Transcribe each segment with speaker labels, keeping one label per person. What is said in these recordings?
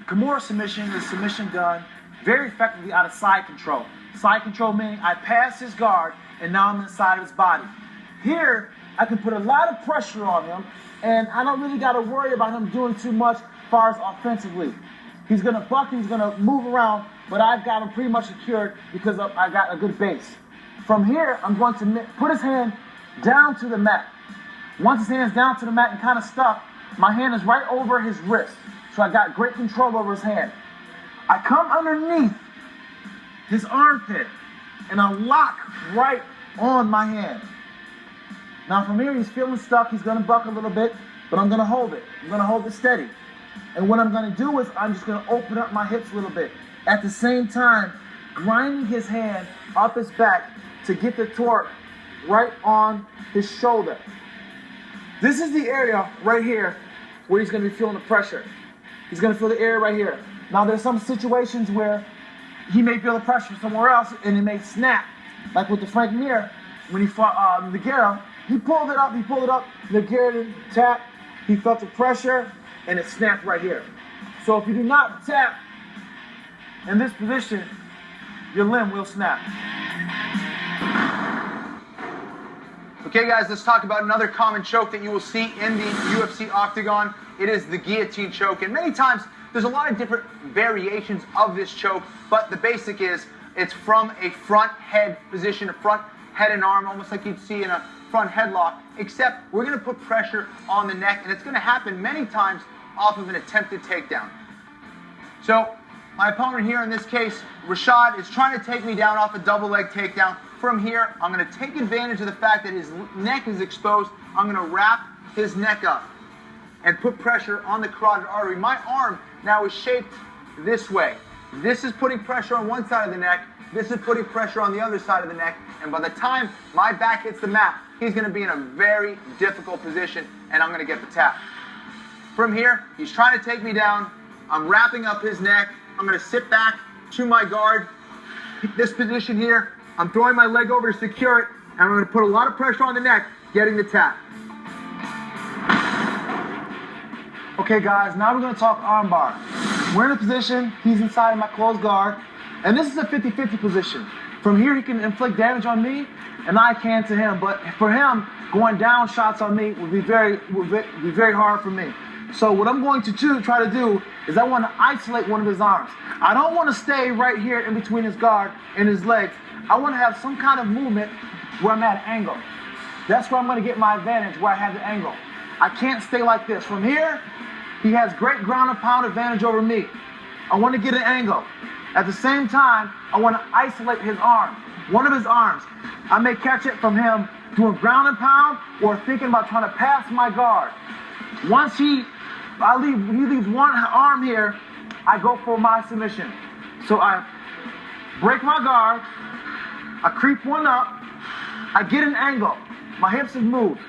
Speaker 1: Kimura submission is submission done very effectively out of side control. Side control meaning I pass his guard and now I'm inside of his body. Here, I can put a lot of pressure on him and I don't really got to worry about him doing too much as far as offensively. He's going to buck, he's going to move around, but I've got him pretty much secured because I got a good base. From here, I'm going to put his hand down to the mat. Once his hand's down to the mat and kind of stuck, my hand is right over his wrist. So I got great control over his hand. I come underneath his armpit and I lock right on my hand. Now from here, he's feeling stuck. He's going to buck a little bit, but I'm going to hold it. I'm going to hold it steady. And what I'm going to do is I'm just going to open up my hips a little bit. At the same time, grinding his hand up his back to get the torque right on his shoulder. This is the area right here where he's going to be feeling the pressure. He's going to feel the area right here. Now there's some situations where he may feel the pressure somewhere else and it may snap. Like with the Frank Mir, when he fought Nogueira, he pulled it up, Nogueira didn't tap, he felt the pressure and it snapped right here. So if you do not tap in this position, your limb will snap.
Speaker 2: Okay guys, let's talk about another common choke that you will see in the UFC octagon. It is the guillotine choke, and many times there's a lot of different variations of this choke, but the basic is it's from a front head position, a front head and arm, almost like you'd see in a front headlock, except we're going to put pressure on the neck, and it's going to happen many times off of an attempted takedown. So my opponent here in this case, Rashad, is trying to take me down off a double leg takedown. From here, I'm going to take advantage of the fact that his neck is exposed. I'm going to wrap his neck up and put pressure on the carotid artery. My arm now is shaped this way. This is putting pressure on one side of the neck. This is putting pressure on the other side of the neck. And by the time my back hits the mat, he's going to be in a very difficult position, and I'm going to get the tap. From here, he's trying to take me down. I'm wrapping up his neck. I'm going to sit back to my guard. This position here, I'm throwing my leg over to secure it, and I'm going to put a lot of pressure on the neck, getting the tap.
Speaker 1: Okay guys, now we're going to talk armbar. We're in a position, he's inside of my closed guard, and this is a 50-50 position. From here he can inflict damage on me, and I can to him, but for him, going down shots on me would be very hard for me. So what I'm going to try to do is I want to isolate one of his arms. I don't want to stay right here in between his guard and his legs. I want to have some kind of movement where I'm at an angle. That's where I'm going to get my advantage, where I have the angle. I can't stay like this. From here, he has great ground and pound advantage over me. I want to get an angle. At the same time, I want to isolate his arm, one of his arms. I may catch it from him doing ground and pound or thinking about trying to pass my guard. Once he leaves one arm here, I go for my submission. So I break my guard, I creep one up, I get an angle, my hips have moved.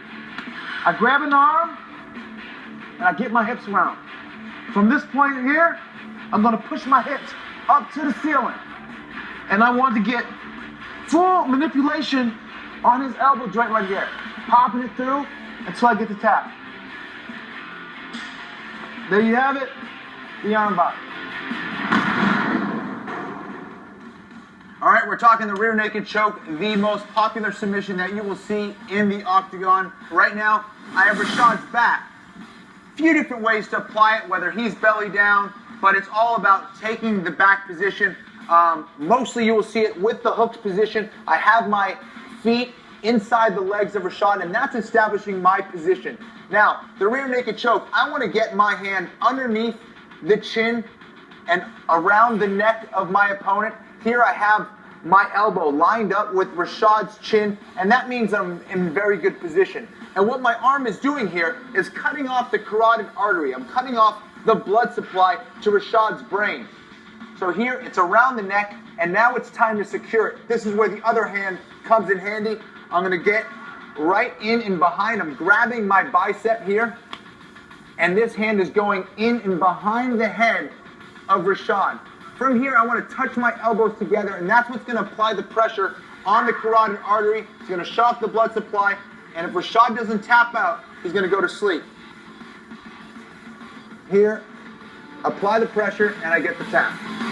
Speaker 1: I grab an arm, and I get my hips around. From this point here, I'm going to push my hips up to the ceiling. And I want to get full manipulation on his elbow joint right here, popping it through until I get the tap. There you have it, the armbar.
Speaker 2: All right, we're talking the rear naked choke, the most popular submission that you will see in the octagon. Right now, I have Rashad's back. A few different ways to apply it, whether he's belly down, but it's all about taking the back position. Mostly you will see it with the hooked position. I have my feet inside the legs of Rashad, and that's establishing my position. Now, the rear naked choke, I want to get my hand underneath the chin and around the neck of my opponent. Here I have my elbow lined up with Rashad's chin, and that means I'm in very good position. And what my arm is doing here is cutting off the carotid artery. I'm cutting off the blood supply to Rashad's brain. So here it's around the neck, and now it's time to secure it. This is where the other hand comes in handy. I'm going to get right in and behind. I'm grabbing my bicep here, and this hand is going in and behind the head of Rashad. From here, I want to touch my elbows together, and that's what's going to apply the pressure on the carotid artery. It's going to shut off the blood supply, and if Rashad doesn't tap out, he's going to go to sleep. Here, apply the pressure, and I get the tap.